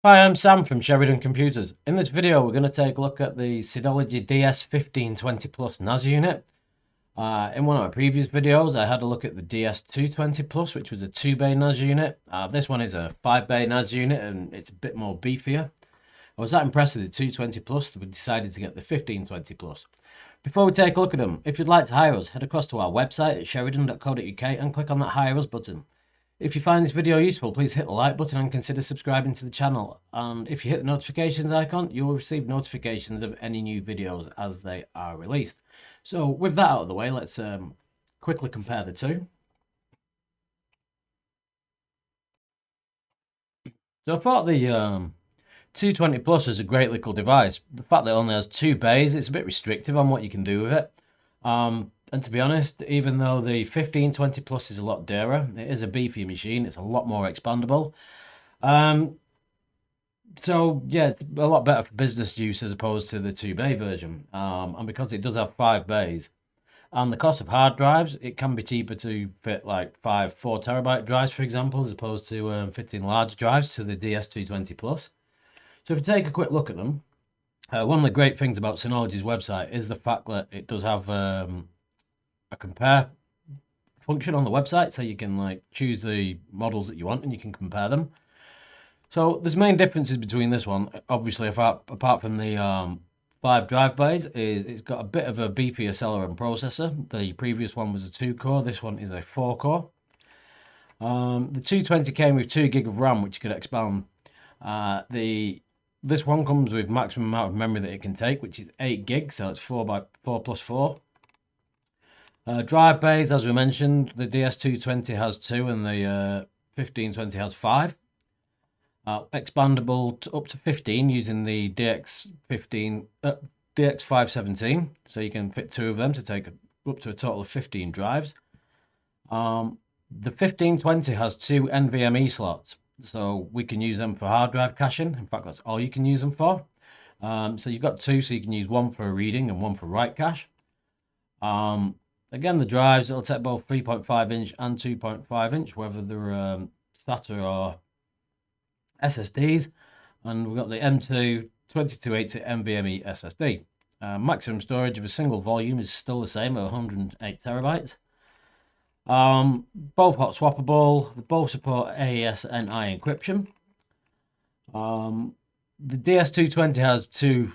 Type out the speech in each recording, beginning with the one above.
Hi, I'm Sam from Sheridan Computers. In this video, we're going to take a look at the Synology DS1520 Plus NAS unit. In one of my previous videos, I had a look at the DS220 Plus, which was a 2-bay NAS unit. This one is a 5-bay NAS unit, and it's a bit more beefier. I was that impressed with the 220 Plus that we decided to get the 1520 Plus. Before we take a look at them, if you'd like to hire us, head across to our website at sheridan.co.uk and click on that Hire Us button. If you find this video useful, please hit the like button and consider subscribing to the channel. And if you hit the notifications icon, you'll receive notifications of any new videos as they are released. So with that out of the way, let's quickly compare the two. So I thought the 220 Plus is a great little device. The fact that it only has 2 bays, it's a bit restrictive on what you can do with it. And to be honest, even though the 1520 Plus is a lot dearer, it is a beefy machine. It's a lot more expandable. So yeah, it's a lot better for business use as opposed to the 2-bay version. And because it does have 5 bays, and the cost of hard drives, it can be cheaper to fit like 4 terabyte drives, for example, as opposed to fitting large drives to the DS220 Plus. So if you take a quick look at them, one of the great things about Synology's website is the fact that it does have a compare function on the website, so you can like choose the models that you want and you can compare them. So there's main differences between this one, obviously, apart from the 5 drive bays, is it's got a bit of a beefier Celeron processor. The previous one was a 2-core, this one is a 4-core. The 220 came with 2 gig of RAM, which you could expand. This one comes with maximum amount of memory that it can take, which is 8 gigs, so it's 4 plus 4. Drive bays, as we mentioned, the DS220 has 2 and the 1520 has 5. Expandable up to 15 using the DX517, so you can fit 2 of them to take up to a total of 15 drives. The 1520 has 2 NVMe slots, so we can use them for hard drive caching. In fact, that's all you can use them for. So you've got 2, so you can use one for reading and one for write cache. Again, the drives, it'll take both 3.5 inch and 2.5 inch, whether they're SATA or SSDs. And we've got the M2 2280 NVMe SSD. Maximum storage of a single volume is still the same at 108 terabytes. Both hot swappable. They both support AES-NI encryption. The DS220 has 2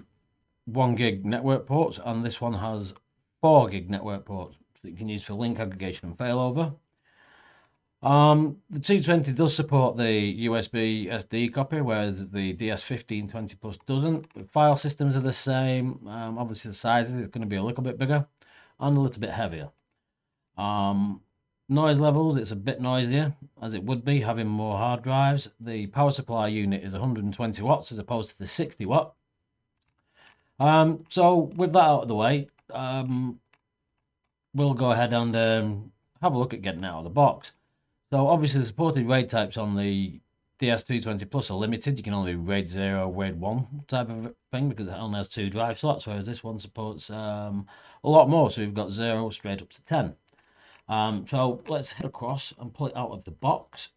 1 gig network ports, and this one has 4 gig network ports that you can use for link aggregation and failover. The 220 does support the USB SD copy, whereas the DS1520 Plus doesn't. The file systems are the same. Obviously, the size is going to be a little bit bigger and a little bit heavier. Noise levels, it's a bit noisier, as it would be having more hard drives. The power supply unit is 120 watts as opposed to the 60 watt. So with that out of the way, we'll go ahead and have a look at getting out of the box. So obviously the supported RAID types on the DS220 Plus are limited. You can only do RAID 0, RAID 1 type of thing because it only has 2 drive slots, whereas this one supports a lot more. So we've got 0 straight up to 10. So let's head across and pull it out of the box.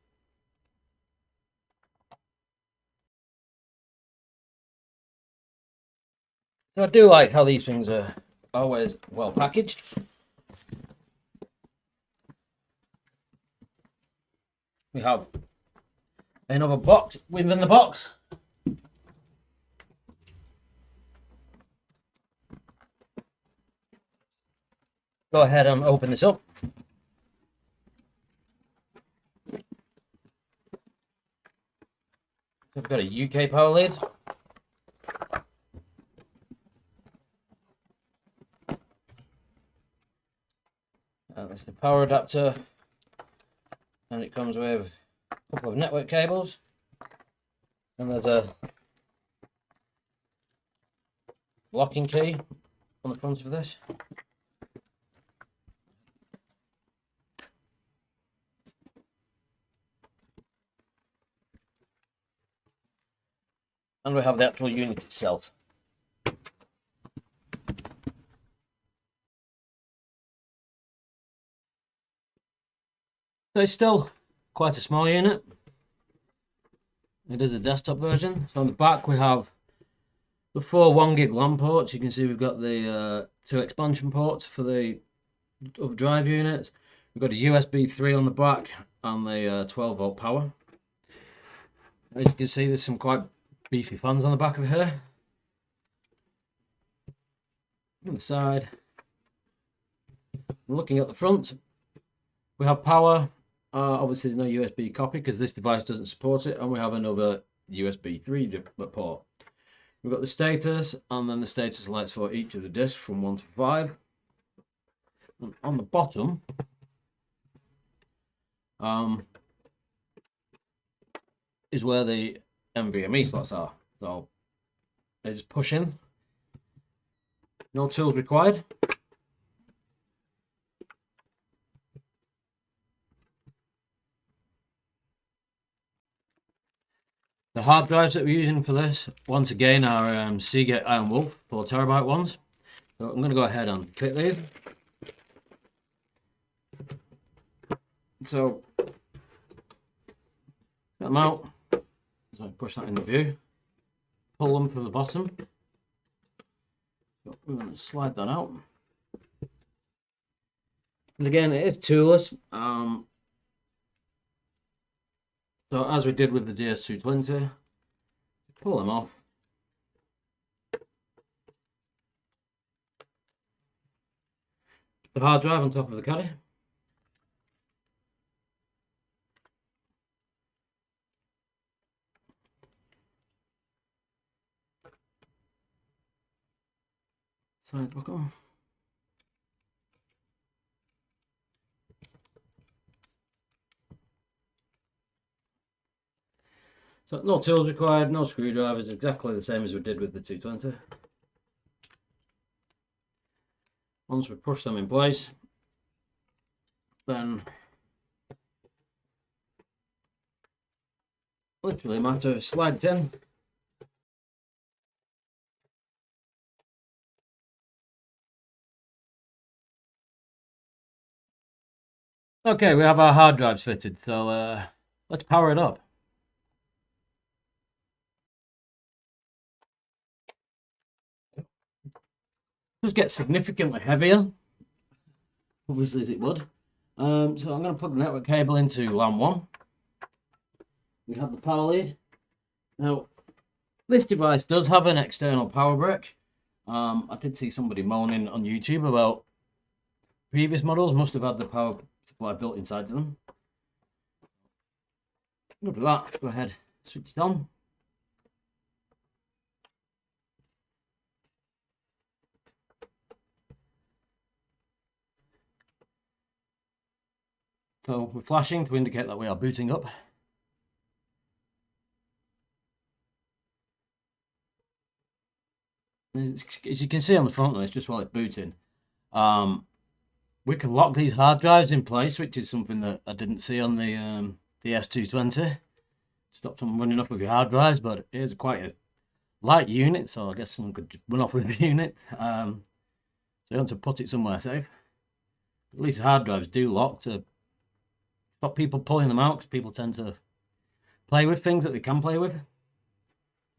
So I do like how these things are always well packaged. We have another box within the box. Go ahead and open this up. We've got a UK power lead. That's the power adapter. And it comes with a couple of network cables. And there's a locking key on the front of this. And we have the actual unit itself. So it's still quite a small unit. It is a desktop version. So on the back we have the 4 1 gig LAN ports. You can see we've got the 2 expansion ports for the drive units. We've got a USB 3 on the back and the 12-volt power. As you can see, there's some quite beefy fans on the back of it here. On the side, looking at the front, we have power. Obviously, there's no USB copy because this device doesn't support it, and we have another USB 3 port. We've got the status, and then the status lights for each of the disks from 1 to 5. And on the bottom, is where the NVMe slots are. So it's push in. No tools required. The hard drives that we're using for this, once again, are Seagate Iron Wolf 4TB ones. So I'm going to go ahead and click these. So get them out. So I push that in the view. Pull them from the bottom. So we're going to slide that out. And again, it is toolless. So as we did with the DS220, pull them off. The hard drive on top of the caddy. Side buckle. So no tools required, no screwdrivers, exactly the same as we did with the 220. Once we push them in place, then literally a matter of slides in. Okay, we have our hard drives fitted, so let's power it up. It does get significantly heavier, obviously, as it would. So I'm going to plug the network cable into LAN 1. We have the power lead. Now, this device does have an external power brick. I did see somebody moaning on YouTube about previous models must have had the power supply built inside them. Look at that. Go ahead, switch it on. So we're flashing to indicate that we are booting up. As you can see on the front, it's just while it's booting. We can lock these hard drives in place, which is something that I didn't see on the DS220. Stopped them running off with your hard drives, but it is quite a light unit, so I guess someone could run off with the unit. So you want to put it somewhere safe. At least the hard drives do lock to stop people pulling them out, because people tend to play with things that they can play with.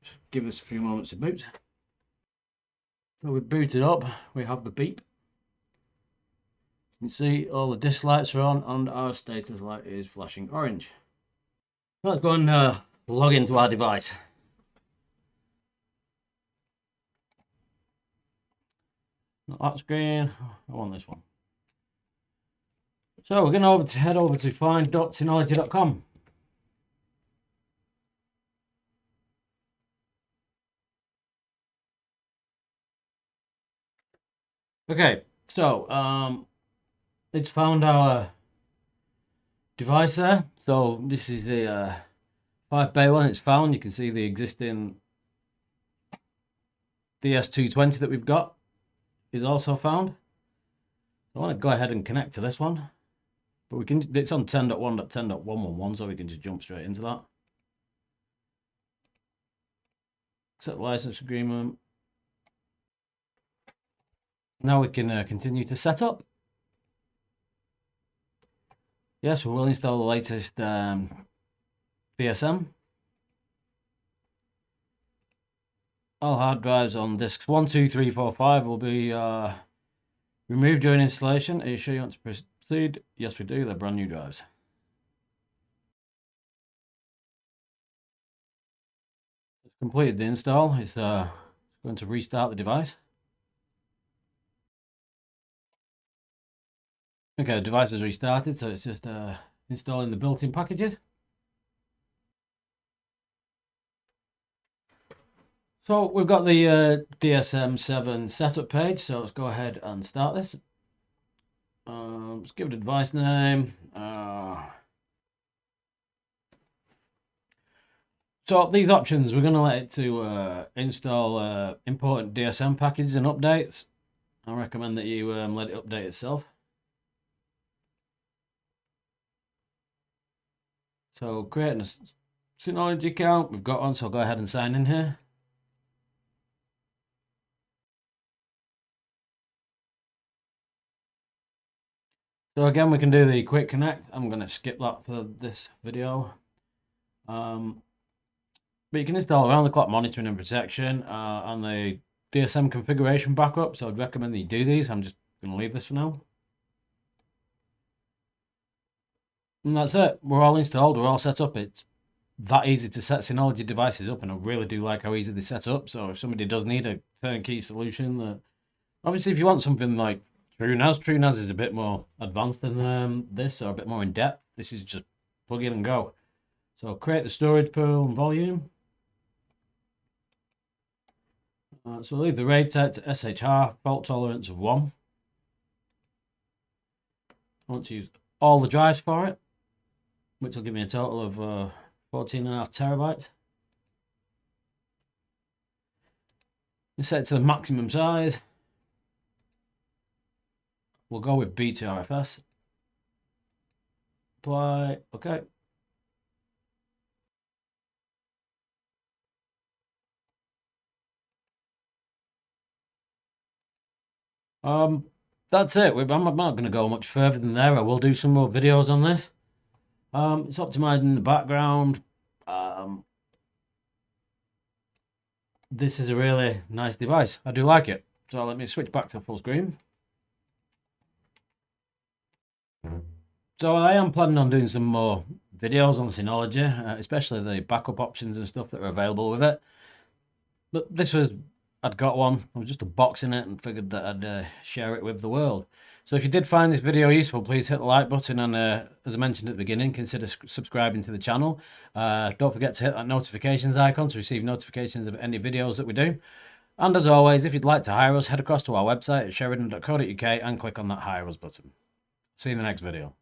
Just give us a few moments to boot. So we've booted up, we have the beep. You can see all the disk lights are on and our status light is flashing orange. Let's go and log into our device. Not that screen, I want this one. So we're going to head over to find.synology.com. Okay, so it's found our device there. So this is the 5-bay one. It's found. You can see the existing DS220 that we've got is also found. I want to go ahead and connect to this one, but we can. It's on 10.1.10.111, so we can just jump straight into that. Accept license agreement. Now we can continue to set up. Yes, we will install the latest DSM. All hard drives on disks 1, 2, 3, 4, 5 will be removed during installation. Are you sure you want to proceed? Yes, we do. They're brand new drives. Completed the install. It's going to restart the device. Okay, the device is restarted, so it's just installing the built-in packages. So we've got the DSM7 setup page, so let's go ahead and start this. Let's give it a device name. So these options, we're going to let it to install important DSM packages and updates. I recommend that you let it update itself. So creating a Synology account, we've got one, so I'll go ahead and sign in here. So again, we can do the quick connect. I'm going to skip that for this video. But you can install around the clock monitoring and protection and the DSM configuration backup. So I'd recommend that you do these. I'm just going to leave this for now. And that's it. We're all installed. We're all set up. It's that easy to set Synology devices up, and I really do like how easy they set up. So if somebody does need a turnkey solution, obviously if you want something like TrueNAS is a bit more advanced than this, or a bit more in depth. This is just plug in and go. So create the storage pool and volume. So we'll leave the RAID type to SHR, fault tolerance of 1. I want to use all the drives for it, which will give me a total of 14.5 terabytes. We set it to the maximum size. We'll go with BTRFS. Apply, okay. That's it. I'm not going to go much further than there. I will do some more videos on this. It's optimized in the background. This is a really nice device. I do like it. So let me switch back to full screen. So I am planning on doing some more videos on Synology, especially the backup options and stuff that are available with it. But this was, I'd got one. I was just unboxing it and figured that I'd share it with the world. So if you did find this video useful, please hit the like button, and as I mentioned at the beginning, consider subscribing to the channel. Don't forget to hit that notifications icon to receive notifications of any videos that we do. And as always, if you'd like to hire us, head across to our website at sheridan.co.uk and click on that hire us button. See you in the next video.